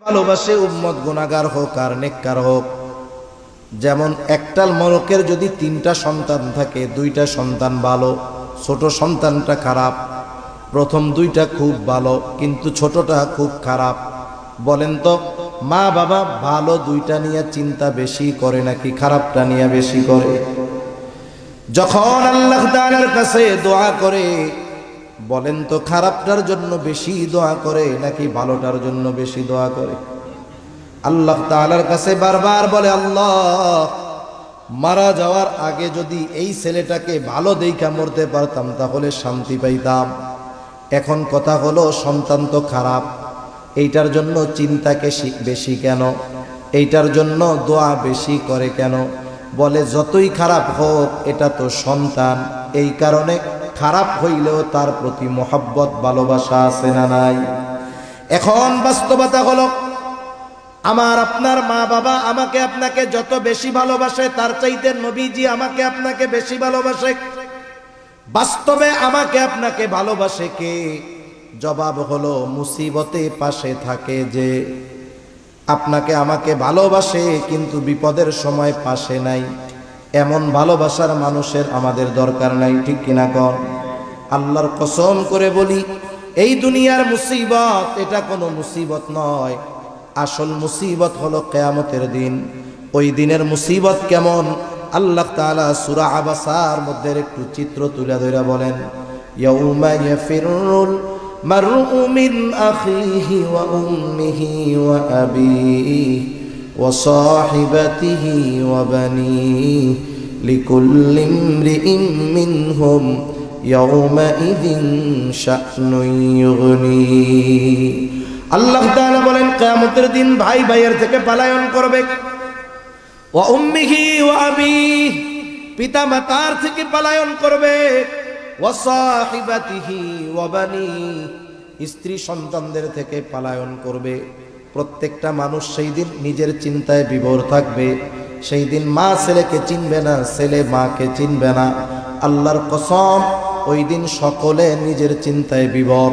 ভালোবাসে উম্মত গুনাহগার হোক আর নেককার হোক। যেমন একটা লোকের যদি 3টা সন্তান থাকে, 2টা সন্তান ভালো, ছোট সন্তানটা খারাপ, প্রথম 2টা খুব ভালো কিন্তু ছোটটা খুব খারাপ। বলেন তো মা বাবা ভালো 2টা নিয়ে চিন্তা বেশি করে নাকি খারাপটা নিয়ে বেশি করে? যখন আল্লাহ তাআলার কাছে দোয়া করে, বলেন তো খারাপটার জন্য বেশি দোয়া করে নাকি ভালোটার জন্য বেশি দোয়া করে? আল্লাহ তাআলার কাছে বারবার বলে, আল্লাহ মারা যাওয়ার আগে যদি এই ছেলেটাকে ভালো দেইখা মরতে পারতাম তাহলে শান্তি পাইতাম। এখন কথা হলো সন্তান তো খারাপ, এইটার জন্য চিন্তাকে বেশি কেন? এইটার জন্য দোয়া বেশি করে কেন? বলে যতই খারাপ হোক এটা তো সন্তান, এই কারণে খারাপ হইলেও তার প্রতি মহব্বত ভালোবাসা আছে না নাই? এখন বাস্তবতা হলো আমার আপনার মা বাবা আমাকে আপনাকে যত বেশি ভালোবাসে তার চাইতে নবীজি আমাকে আপনাকে বেশি ভালোবাসে। বাস্তবে আমাকে আপনাকে ভালোবাসে কে? জবাব হলো মুসিবতে পাশে থাকে যে। আপনাকে আমাকে ভালোবাসে কিন্তু বিপদের সময় পাশে নাই, এমন ভালোবাসার মানুষের আমাদের দরকার নাই, ঠিক কিনা কর? আল্লাহর কসম করে বলি, এই দুনিয়ার মুসিবত এটা কোনো মুসিবত নয়, আসল মুসিবত হলো কিয়ামতের দিন। ওই দিনের মুসিবত কেমন আল্লাহ তাআলা সূরা আবাসার মধ্যে একটু চিত্র তুলে ধরে বলেন, ইয়াউমা ইয়াফিরুল মারউ মিন আখিহি ওয়া উম্মিহি ওয়া আবিহি ওয়া সাহিবাতিহি ওয়া বানিহি লিকুল্লি ইমরিইন মিনহুম ইয়াউমাইযিন শা'নুন ইউগনি। আল্লাহ তাআলা বলেন কিয়ামতের দিন ভাই ভাইয়ের থেকে পলায়ন করবে, ওয়া উম্মিহি ওয়া আবিহি পিতা মাতার থেকে পলায়ন করবে, ওয়া সাহিবাতিহি ওয়া বানিহি স্ত্রী সন্তানদের থেকে পলায়ন করবে। প্রত্যেকটা মানুষ সেই দিন নিজের চিন্তায় বিভোর থাকবে। সেই দিন মা ছেলেকে চিনবে না, ছেলে মাকে চিনবে না। আল্লাহর কসম ওই দিন সকলে নিজের চিন্তায় বিভোর।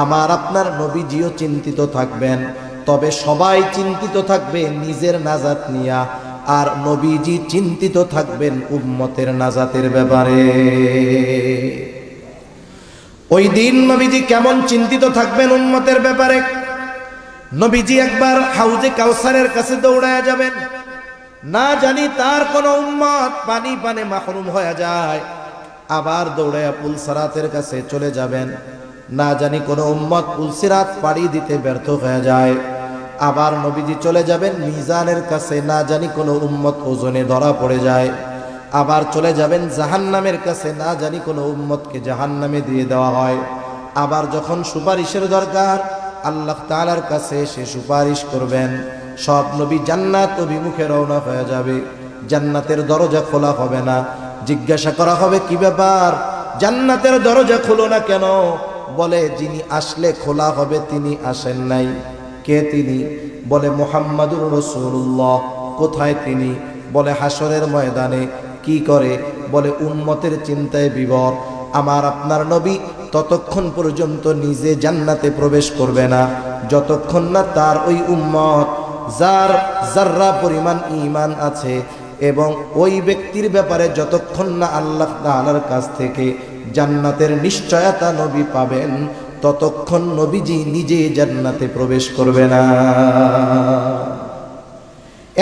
আমার আপনার নবীজিও চিন্তিত থাকবেন, তবে সবাই চিন্তিত থাকবে নিজের নাজাত নিয়া, আর নবীজি চিন্তিত থাকবেন উম্মতের নাজাতের ব্যাপারে। ওই দিন নবীজি কেমন চিন্তিত থাকবেন উম্মতের ব্যাপারে? নবীজি একবার হাউজে কাউসারের কাছে দৌড়ায়া যাবেন, না জানি তার কোন উম্মত পানি পানে মাহরুম হয়ে যায়। আবার দৌড়ায়া পুলসিরাতের কাছে চলে যাবেন, না জানি কোন উম্মত পুলসিরাত পাড়ি দিতে ব্যর্থ হয়ে যায়। আবার নবীজি চলে যাবেন মিজানের কাছে, না জানি কোন উম্মত ওজনে ধরা পড়ে যায়। আবার চলে যাবেন জাহান্নামের কাছে, না জানি কোন উম্মতকে জাহান্নামে দিয়ে দেওয়া হয়। আবার যখন সুপারিশের দরকার আল্লাহ তাআলার কাছে সে সুপারিশ করবেন, সব নবী জান্নাত অভিমুখে রওনা হয়ে যাবে। জান্নাতের দরজা খোলা হবে না। জিজ্ঞাসা করা হবে কি ব্যাপার, জান্নাতের দরজা খুলো না কেন? বলে যিনি আসলে খোলা হবে তিনি আসেন নাই। কে তিনি? বলে মুহাম্মাদুর রাসূলুল্লাহ। কোথায় তিনি? বলে হাসরের ময়দানে। কি করে? বলে উম্মতের চিন্তায় বিভোর। আমার আপনার নবী ততক্ষণ পর্যন্ত নিজে জান্নাতে প্রবেশ করবে না যতক্ষণ না তার ওই উম্মত যার যাররা পরিমাণ ঈমান আছে এবং ওই ব্যক্তির ব্যাপারে যতক্ষণ না আল্লাহ তাআলার কাছ থেকে জান্নাতের নিশ্চয়তা নবী পাবেন ততক্ষণ নবীজি নিজে জান্নাতে প্রবেশ করবে না।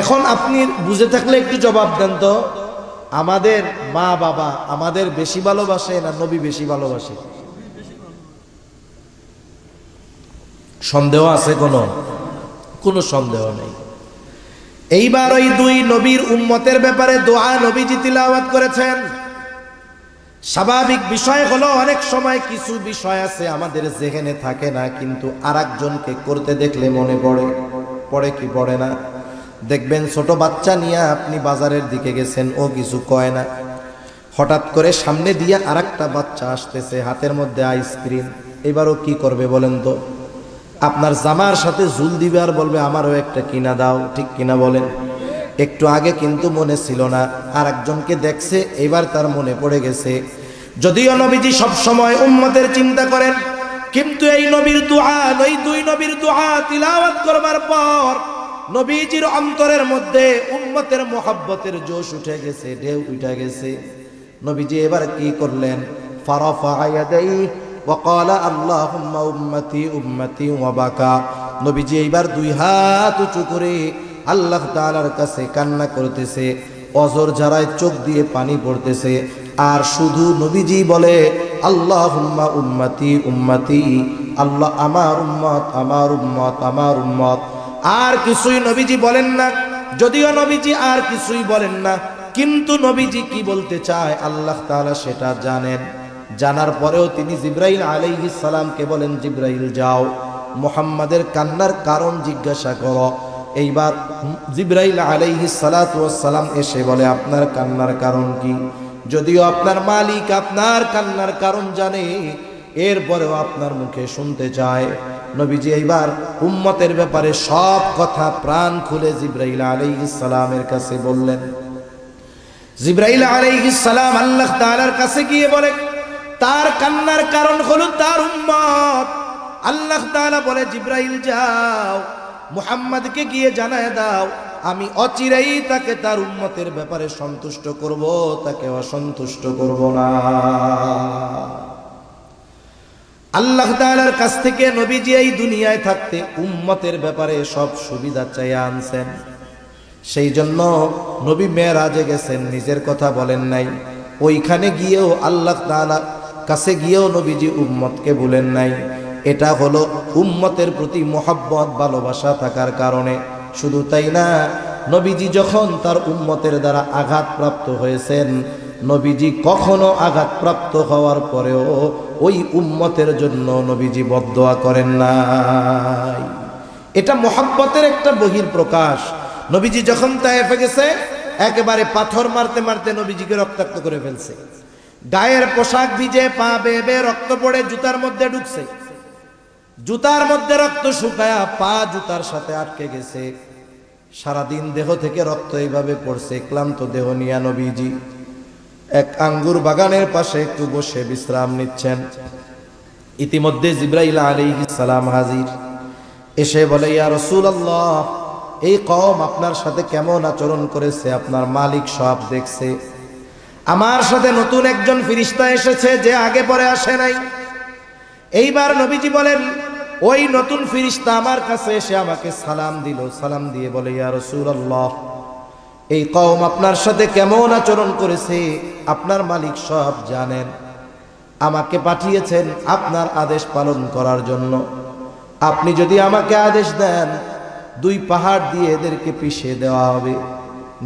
এখন আপনি বুঝে থাকলে একটু জবাব দেন তো, আমাদের মা বাবা আমাদের বেশি ভালোবাসে না নবী বেশি ভালোবাসে? সন্দেহ আছে? কোনো সন্দেহ নেই। এইবার ওই দুই নবীর উম্মতের ব্যাপারে দোয়া নবীজি তিলাওয়াত করেছেন। স্বাভাবিক বিষয় হলো অনেক সময় কিছু বিষয় আছে আমাদের যেখানে থাকে না, কিন্তু আরেকজনকে করতে দেখলে মনে পড়ে কি পড়ে না? দেখবেন ছোট বাচ্চা নিয়ে আপনি বাজারের দিকে গেছেন, ও কিছু কয় না, হঠাৎ করে সামনে দিয়ে আরেকটা বাচ্চা আসতেছে, হাতের মধ্যে আইসক্রিম। এবারও কি করবে বলেন তো? আপনার জামার সাথে ঝুল দিবে আর বলবে আমারও একটা কিনা দাও, ঠিক কিনা বলেন? একটু আগে কিন্তু মনে ছিল না, আর একজনকে দেখছে এবার তার মনে পড়ে গেছে। যদিও নবীজি সব সময় উম্মতের চিন্তা করেন, কিন্তু এই নবীর দোয়া, এই দুই নবীর দোয়া তিলাওয়াত করবার পর নবীজির অন্তরের মধ্যে উম্মতের মোহাব্বতের জোশ উঠে গেছে, ঢেউ উঠে গেছে। নবীজি এবার কি করলেন? ফারাফা ইয়াদাইহি ওয়া ক্বালা আল্লাহুম্মা উম্মতি উম্মতি ওয়া বাকা। নবীজি এইবার দুই হাত উঁচু করে আল্লাহ তাআলার কাছে কান্না করতেছে, অজর ঝরায় চোখ দিয়ে পানি পড়তেছে, আর শুধু নবীজি বলে আল্লাহুম্মা উম্মতি উম্মতি, আল্লাহ আমার উম্মত আমার উম্মত আমার উম্মত। আর কিছুই নবীজি বলেন না। যদিও নবীজি আর কিছুই বলেন না, কিন্তু নবীজি কি বলতে চায় আল্লাহ তাআলা সেটা জানেন। জানার পরেও তিনি জিবরাইল আলাইহিস সালামকে বলেন, জিবরাইল যাও মুহাম্মাদের কান্নার কারণ জিজ্ঞাসা করো। এইবার জিবরাইল আলাইহিস সালাতু ওয়াস সালাম এসে বলে, আপনার কান্নার কারণ কি? যদিও আপনার মালিক আপনার কান্নার কারণ জানে, এরপরেও আপনার মুখে শুনতে চায়। নবীজি এইবার উম্মতের ব্যাপারে সব কথা প্রাণ খুলে জিবরাইল আলাইহিস সালামের কাছে বললেন। জিবরাইল আলাইহিস সালাম আল্লাহ তাআলার কাছে গিয়ে বলে, তার কান্নার কারণ হলো তার উম্মত। আল্লাহ তাআলা বলে, জিবরাইল যাও মুহাম্মদকে গিয়ে জানায় দাও, আমি অচিরেই তাকে তার উম্মতের ব্যাপারে সন্তুষ্ট করব, তাকে অসন্তুষ্ট করব না। আল্লাহ তাআলার কাছ থেকে নবীজি এই দুনিয়ায় থাকতে উম্মতের ব্যাপারে সব সুবিধা চাইয়া আনছেন। সেই জন্য নবী মেরাজে গেছেন, নিজের কথা বলেন নাই। ওইখানে গিয়েও আল্লাহ তাআলার কাছে গিয়েও নবীজি উম্মতকে বলেন নাই। এটা হলো উম্মতের প্রতি মহব্বত ভালোবাসা থাকার কারণে। শুধু তাই না, নবীজি যখন তার উম্মতের দ্বারা আঘাতপ্রাপ্ত হয়েছেন, নবীজি কখনো আঘাতপ্রাপ্ত হওয়ার পরেও ওই উম্মতের জন্য নবীজি বদদোয়া করেন নাই। এটা মহব্বতের একটা বহির প্রকাশ। নবীজি যখন তায়েফে গেছে, একেবারে পাথর মারতে মারতে নবীজিকে রক্তাক্ত করে ফেলছে। গায়ের পোশাক ভিজে, পা বেয়ে বেয়ে রক্ত পড়ে জুতার মধ্যে ঢুকছে। জুতার মধ্যে রক্ত শুকায়া পা জুতার সাথে আটকে গেছে। সারাদিন দেহ থেকে রক্ত এইভাবে পড়ছে। ক্লান্ত দেহ নিয়া নবীজি এক আঙ্গুর বাগানের পাশে একটু বসে বিশ্রাম নিচ্ছেন। ইতিমধ্যে জিবরাইল আলাইহিস সালাম হাজির। এসে বলে, ইয়া রাসূলুল্লাহ, এই কওম আপনার সাথে কেমন আচরণ করেছে আপনার মালিক সব দেখছে। আমার সাথে নতুন একজন ফেরেশতা এসেছে যে আগে পরে আসে নাই। এইবার নবীজি বলেন, ওই নতুন ফেরেশতা আমার কাছে এসে আমাকে সালাম দিল। সালাম দিয়ে বলে, ইয়া রাসূলুল্লাহ, এই কওম আপনার সাথে কেমন আচরণ করেছে আপনার মালিক সব জানেন। আমাকে পাঠিয়েছেন আপনার আদেশ পালন করার জন্য। আপনি যদি আমাকে আদেশ দেন, দুই পাহাড় দিয়ে এদেরকে পিষে দেওয়া হবে,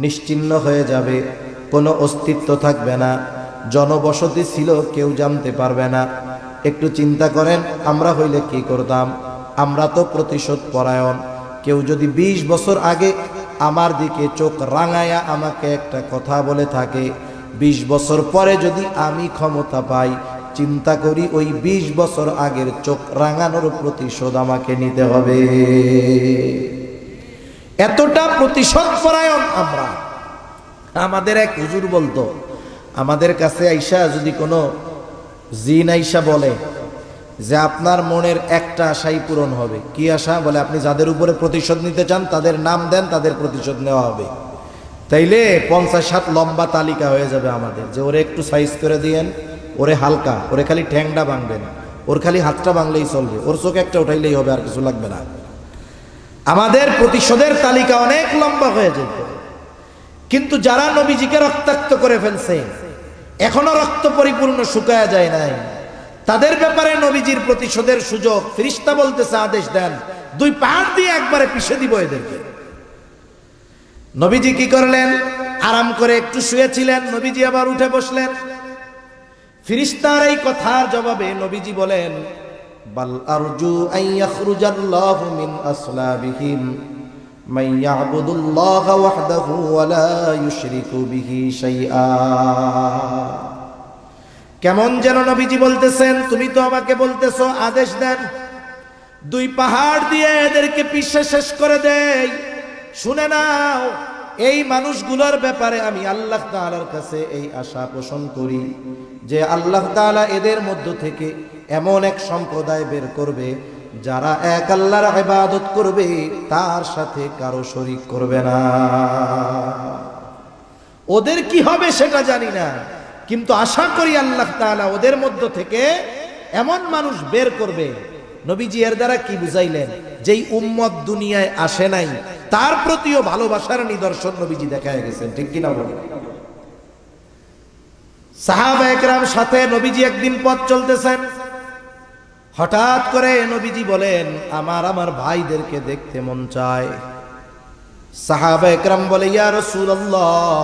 নিশ্চিহ্ন হয়ে যাবে, কোনো অস্তিত্ব থাকবে না, জনবসতি ছিল কেউ জানতে পারবে না। একটু চিন্তা করেন, আমরা হইলে কি করতাম? আমরা তো প্রতিশোধ পরায়ণ। কেউ যদি 20 বছর আগে আমার দিকে চোখ রাঙায়া আমাকে একটা কথা বলে থাকে, 20 বছর পরে যদি আমি ক্ষমতা পাই, চিন্তা করি ওই 20 বছর আগের চোখ রাঙানোর প্রতিশোধ আমাকে নিতে হবে। এতটা প্রতিশোধ পরায়ণ আমরা। আমাদের এক হুজুর বলতো, আমাদের কাছে আইসা যদি কোনো জিন আইসা বলে যে আপনার মনের একটা আশাই পূরণ হবে। কি আশা? বলে আপনি যাদের উপরে প্রতিশোধ নিতে চান তাদের নাম দেন, তাদের প্রতিশোধ নেওয়া হবে। তাইলে 50-60 লম্বা তালিকা হয়ে যাবে আমাদের, যে ওরে একটু সাইজ করে দিয়েন, ওরে হালকা, ওরে খালি ঠ্যাংটা ভাঙবেন, ওর খালি হাতটা ভাঙলেই চলবে, ওর চোখ একটা উঠাইলেই হবে, আর কিছু লাগবে না। আমাদের প্রতিশোধের তালিকা অনেক লম্বা হয়ে যেত। কিন্তু যারা নবীজিকে রক্তাক্ত করে ফেলছে, এখনো রক্ত পরিপূর্ণ শুকায়া যায় নাই, তাদের ব্যাপারে নবীজির প্রতিশোধের সুযোগ ফেরেশতা বলতেছে, আদেশ দেন, দুই পাহাড় দিয়ে একবারে পিষে দিব এদেরকে। নবীজি কি করলেন? আরাম করে একটু শুয়েছিলেন, নবীজি আবার উঠে বসলেন। ফেরেশতার এই কথার জবাবে নবীজি বলেন, বাল আরজু আন ইয়াখরুজাল্লাহু মিন আসলাবিহিম মান ইয়াবুদুল্লাহ ওয়াহদাহু ওয়া লা ইউশরিকু বিহি শাইআ। কেমন যেন নবীজি বলতেছেন, তুমি তো আমাকে বলতেছো আদেশ দেন, দুই পাহাড় দিয়ে এদেরকে পিষে শেষ করে দেই। শুনে নাও, এই মানুষগুলোর ব্যাপারে আমি আল্লাহ তাআলার কাছে এই আশা পোষণ করি যে আল্লাহ তাআলা এদের মধ্য থেকে এমন এক সম্প্রদায় বের করবে যারা এক আল্লাহর ইবাদত করবে, তার সাথে কারো শরীক করবে না। ওদের কি হবে সেটা জানি না, কিন্তু আশা করি আল্লাহ তাআলা ওদের মধ্য থেকে এমন মানুষ বের করবে। নবীজি এর দ্বারা কি বুঝাইলেন? যেই উম্মত দুনিয়ায় আসে নাই তার প্রতিও ভালোবাসার নিদর্শন নবীজি দেখায় গেছেন, ঠিক কিনা বলেন? সাহাবা একরাম সাথে নবীজি একদিন পথ চলতেছেন, হঠাৎ করে নবীজি বলেন, আমার ভাইদেরকে দেখতে মন চায়। সাহাবা একরাম বলে, ইয়া রাসূলুল্লাহ,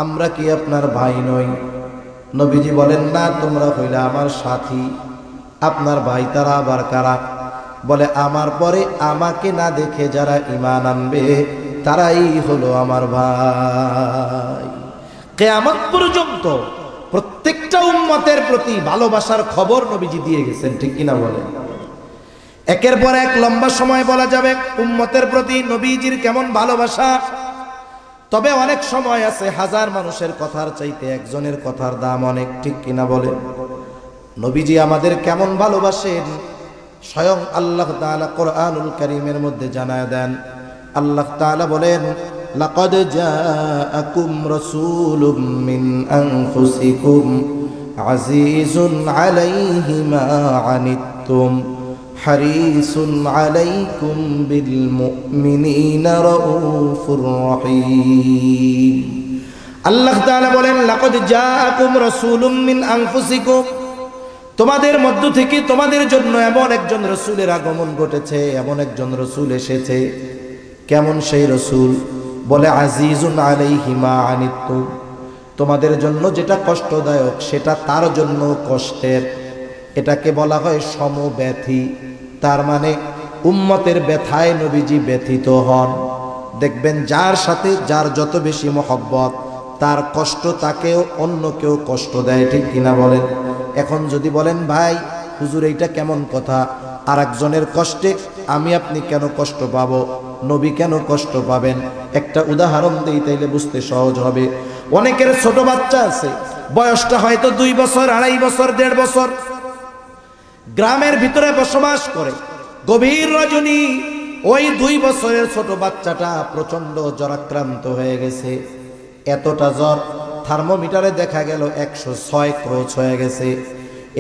আমরা কি আপনার ভাই নই? নবীজি বলেন, না, তোমরা হইলা আমার সাথী। আপনার ভাই তারা আবার কারা? বলে, আমার পরে আমাকে না দেখে যারা ঈমান আনবে তারাই হলো আমার ভাই। কিয়ামত পর্যন্ত প্রত্যেকটা উম্মতের প্রতি ভালোবাসার খবর নবীজি দিয়ে গেছেন, ঠিক কিনা বলেন? একের পর এক লম্বা সময় বলা যাবে উম্মতের প্রতি নবীজির কেমন ভালোবাসা। তবে অনেক সময় আছে হাজার মানুষের কথার চাইতে একজনের কথার দাম অনেক, ঠিক কিনা বলেন? নবীজি আমাদের কেমন ভালোবাসেন স্বয়ং আল্লাহ তাআলা কোরআনুল কারীমের মধ্যে জানায় দেন। আল্লাহ তাআলা বলেন, লাকাদ জাআকুম রাসূলুম মিন আনফুসিকুম আজিজুন আলাইহি মা আনিতুম হারিসুন আলাইকুম বিল মুমিনিনা রাউফুর রহিম। আল্লাহ তাআলা বলেন, লাকাদ জাআকুম রাসূলুম মিন আনফুসিকুম, তোমাদের মধ্য থেকে তোমাদের জন্য এমন একজন রাসূলের আগমন ঘটেছে, এমন একজন রাসূল এসেছে। কেমন সেই রাসূল? বলে, আজিজুন আলাইহি মা আনিতুম, তোমাদের জন্য যেটা কষ্টদায়ক সেটা তার জন্য কষ্টের। এটাকে বলা হয় সমব্যথী। তার মানে উম্মতের ব্যথায় নবীজি ব্যথিত হন। দেখবেন যার সাথে যার যত বেশি মহব্বত, তার কষ্ট তাকেও অন্য কেউ কষ্ট দেয়, ঠিক কিনা বলেন? এখন যদি বলেন, ভাই হুজুর এইটা কেমন কথা, আর একজনের কষ্টে আমি আপনি কেন কষ্ট পাবো, নবী কেন কষ্ট পাবেন? একটা উদাহরণ দেই, তাইলে বুঝতে সহজ হবে। অনেকের ছোট বাচ্চা আছে, বয়সটা হয়তো 2 বছর, 2.5 বছর, 1.5 বছর, গ্রামের ভিতরে বসবাস করে। গভীর রজনী ওই 2 বছরের ছোট বাচ্চাটা প্রচন্ড জ্বরাক্রান্ত হয়ে গেছে। এতটা জ্বর, থার্মোমিটারে দেখা গেল 106 ক্রোচ হয়ে গেছে।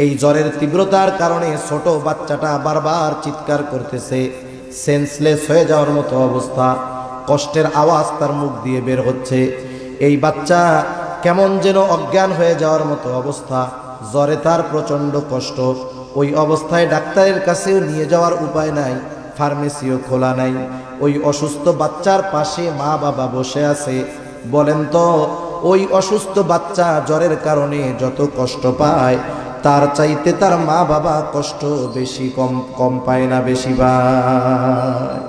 এই জ্বরের তীব্রতার কারণে ছোট বাচ্চাটা বারবার চিৎকার করতেছে, সেন্সলেস হয়ে যাওয়ার মতো অবস্থা, কষ্টের আওয়াজ তার মুখ দিয়ে বের হচ্ছে। এই বাচ্চা কেমন যেন অজ্ঞান হয়ে যাওয়ার মতো অবস্থা, জ্বরে তার প্রচন্ড কষ্ট। ওই অবস্থায় ডাক্তারের কাছেও নিয়ে যাওয়ার উপায় নাই, ফার্মেসিও খোলা নাই। ওই অসুস্থ বাচ্চার পাশে মা বাবা বসে আছে। বলেন তো, ওই অসুস্থ বাচ্চা জ্বরের কারণে যত কষ্ট পায়, তার চাইতে তার মা বাবা কষ্ট বেশি কম পায় না বেশি পায়?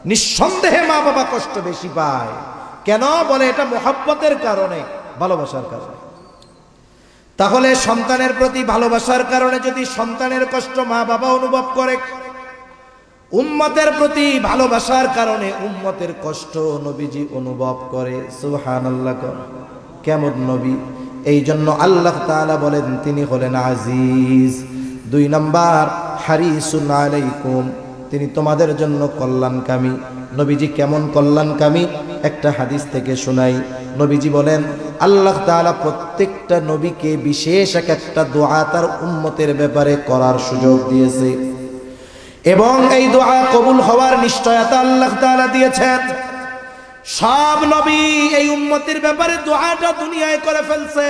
নিঃসন্দেহে মা বাবা কষ্ট বেশি পায়। কেন? বলে এটা মহব্বতের কারণে, ভালোবাসার কারণে। তাহলে সন্তানের প্রতি ভালোবাসার কারণে যদি সন্তানের কষ্ট মা বাবা অনুভব করে, উম্মতের প্রতি ভালোবাসার কারণে উম্মতের কষ্ট নবীজি অনুভব করে। সুবহানাল্লাহ। কেমন নবী! এই জন্য আল্লাহ তাআলা বলেন তিনি হলেন আজিজ। 2 নাম্বার, হারিসুন আলাইকুম, তিনি তোমাদের জন্য কল্যাণকামী। নবীজি কেমন কল্যাণকামী একটা হাদিস থেকে শোনাই। নবীজি বলেন, আল্লাহ তাআলা প্রত্যেকটা নবীকে বিশেষ একটা দোয়া তার উম্মতের ব্যাপারে করার সুযোগ দিয়েছে, এবং এই দোয়া কবুল হওয়ার নিশ্চয়তা আল্লাহ তাআলা দিয়েছেন। সব নবী এই উম্মতের ব্যাপারে দোয়াটা দুনিয়ায় করে ফেলছে,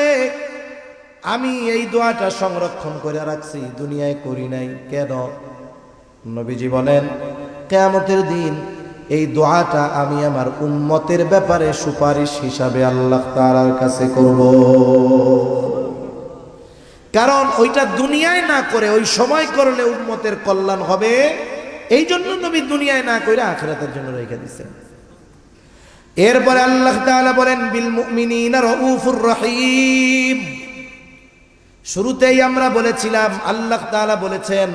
আমি এই দোয়াটা সংরক্ষণ করে রাখছি, দুনিয়ায় করি নাই। কেন? নবীজি বলেন, কিয়ামতের দিন এই দোয়াটা আমি আমার উম্মতের ব্যাপারে সুপারিশ হিসাবে আল্লাহ তাআলার কাছে করব। কারণ ওইটা দুনিয়ায় না করে ওই সময় করলে উম্মতের কল্যাণ হবে, এই জন্য নবী দুনিয়ায় না করে আখিরাতের জন্য রেখে দিয়েছেন। এরপরে আল্লাহ তাআলা বলেন, বিল মুমিনিনা রাউফুর রহিম। শুরুতেই আমরা বলেছিলাম আল্লাহ তাআলা বলেছেন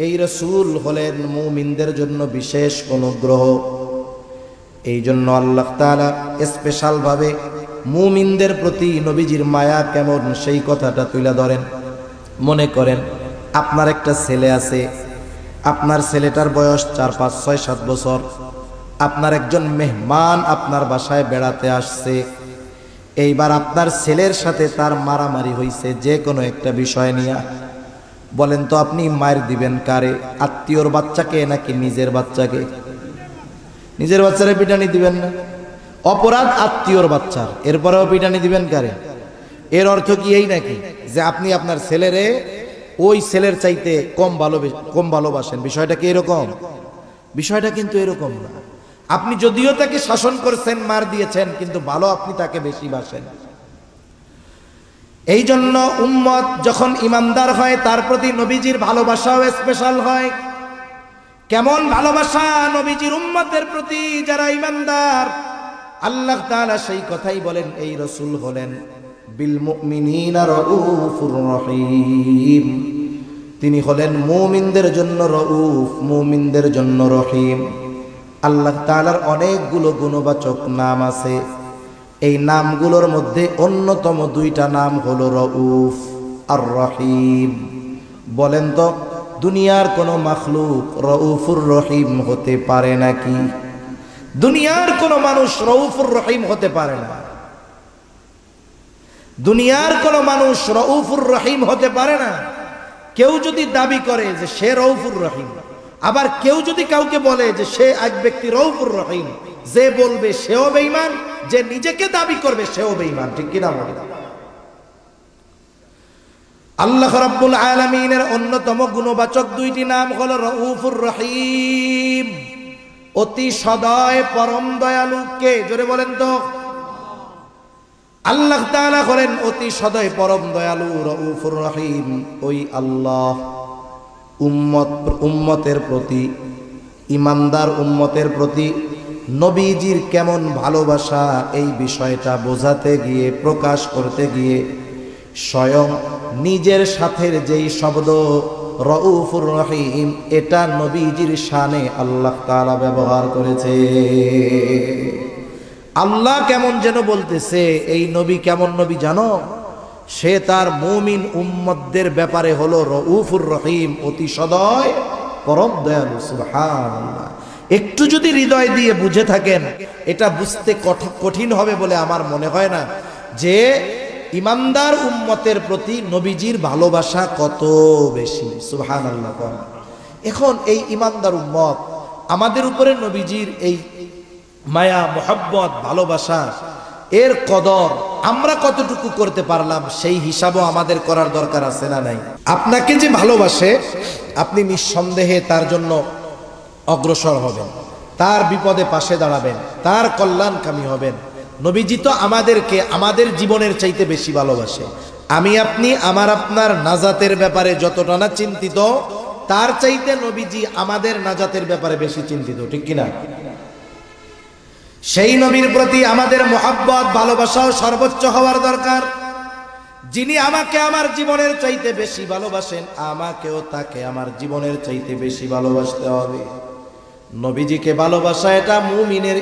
এই রাসূল হলেন মুমিনদের জন্য বিশেষ অনুগ্রহ। এই জন্য আল্লাহ তাআলা স্পেশাল ভাবে মুমিনদের প্রতি নবীজির মায়া কেমন সেই কথাটা তুলে ধরেন। মনে করেন আপনার একটা ছেলে আছে, আপনার ছেলেটার বয়স 4, 5, 6, 7 বছর। আপনার একজন মেহমান আপনার বাসায় বেড়াতে আসছে। এইবার আপনার ছেলের সাথে তার মারামারি হইছে যে কোনো একটা বিষয় নিয়ে। বলেন তো আপনি মার দিবেন কারে? আত্মীয়র বাচ্চাকে নাকি নিজের বাচ্চাকে? নিজের বাচ্চারে পিটানি দিবেন না, অপরাধ আত্মীয়র বাচ্চার, এরপরেও পিটানি দিবেন কারে? এর অর্থ কি এই নাকি যে আপনি আপনার ছেলেরে ওই ছেলের চাইতে কম ভালোবাসেন? বিষয়টা কি এরকম? বিষয়টা কিন্তু এরকম না। আপনি যদিও তাকে শাসন করছেন, মার দিয়েছেন, কিন্তু ভালো আপনি তাকে বেশি বাসেন। এই জন্য উম্মত যখন ইমানদার হয় তার প্রতি নবীজির ভালোবাসাও স্পেশাল হয়। কেমন ভালোবাসা নবীজির উম্মতের প্রতি যারা ইমানদার! আল্লাহ তাআলা সেই কথাই বলেন, এই রাসূল হলেন বিল মুমিনিনা রাউফুর রহিম। তিনি হলেন মুমিনদের জন্য রাউফ, মুমিনদের জন্য রহিম। আল্লাহ তাআলার অনেকগুলো গুণবাচক নাম আছে। এই নামগুলোর মধ্যে অন্যতম 2টা নাম হলো রাউফ আর রহিম। বলেন তো দুনিয়ার কোন মাখলুক রাউফুর রহিম হতে পারে নাকি? দুনিয়ার কোন মানুষ রাউফুর রহিম হতে পারে না। দুনিয়ার কোন মানুষ রাউফুর রহিম হতে পারে না। কেউ যদি দাবি করে যে সে রাউফুর রহিম, আবার কেউ যদি কাউকে বলে যে সে এক ব্যক্তি রাউফুর রহিম, যে বলবে সেও বেঈমান, যে নিজেকে দাবি করবে সেও বেঈমান। ঠিক কিনা বলেন? আল্লাহ রাব্বুল আলামিনের অন্যতম গুণবাচক 2টি নাম হলো রাউফুর রহিম, অতি সদয় পরম দয়ালু। কে? জোরে বলেন তো। আল্লাহ তাআলা হলেন অতি সদয় পরম দয়ালু, রাউফুর রহিম। ওই আল্লাহ উম্মতের প্রতি, ইমানদার উম্মতের প্রতি নবীজির কেমন ভালোবাসা, এই বিষয়টা বোঝাতে গিয়ে, প্রকাশ করতে গিয়ে স্বয়ং নিজের সাথের যেই শব্দ রাউফুর রহিম, এটা নবীজির শানে আল্লাহ তাআলা ব্যবহার করেছে। আল্লাহ কেমন যেন বলতেছে, এই নবী কেমন নবী জানো? সে তার মুমিন উম্মতদের ব্যাপারে হলো রাউফুর রহিম, অতি সদয় পরম দয়ালু। সুবহানাল্লাহ। একটু যদি হৃদয় দিয়ে বুঝে থাকেন, এটা বুঝতে কঠিন হবে বলে আমার মনে হয় না যে ইমানদার উম্মতের প্রতি নবীজির ভালোবাসা কত বেশি। সুবহানাল্লাহ। এখন এই ইমানদার উম্মত, আমাদের উপরে নবীজির এই মায়া, মোহাব্বত, ভালোবাসা, এর কদর আমরা কতটুকু করতে পারলাম সেই হিসাবও আমাদের করার দরকার আছে না নাই? আপনাকে যে ভালোবাসে, আপনি নিঃসন্দেহে তার জন্য অগ্রসর হবেন, তার বিপদে পাশে দাঁড়াবেন, তার কল্যাণকামী হবেন। নবীজি তো আমাদেরকে আমাদের জীবনের চাইতে বেশি ভালোবাসে। আমি আপনি আমার আপনার নাজাতের ব্যাপারে যতটা না চিন্তিত, তার চাইতে নবীজি আমাদের নাজাতের ব্যাপারে বেশি চিন্তিত। ঠিক কিনা? সেই নবীর প্রতি আমাদের মোহাব্বত, ভালোবাসাও সর্বোচ্চ হওয়ার দরকার। যিনি আমাকে আমার জীবনের চাইতে বেশি ভালোবাসেন, আমাকেও তাকে আমার জীবনের চাইতে বেশি ভালোবাসতে হবে। নবীজিকে ভালোবাসা এটা মুমিনের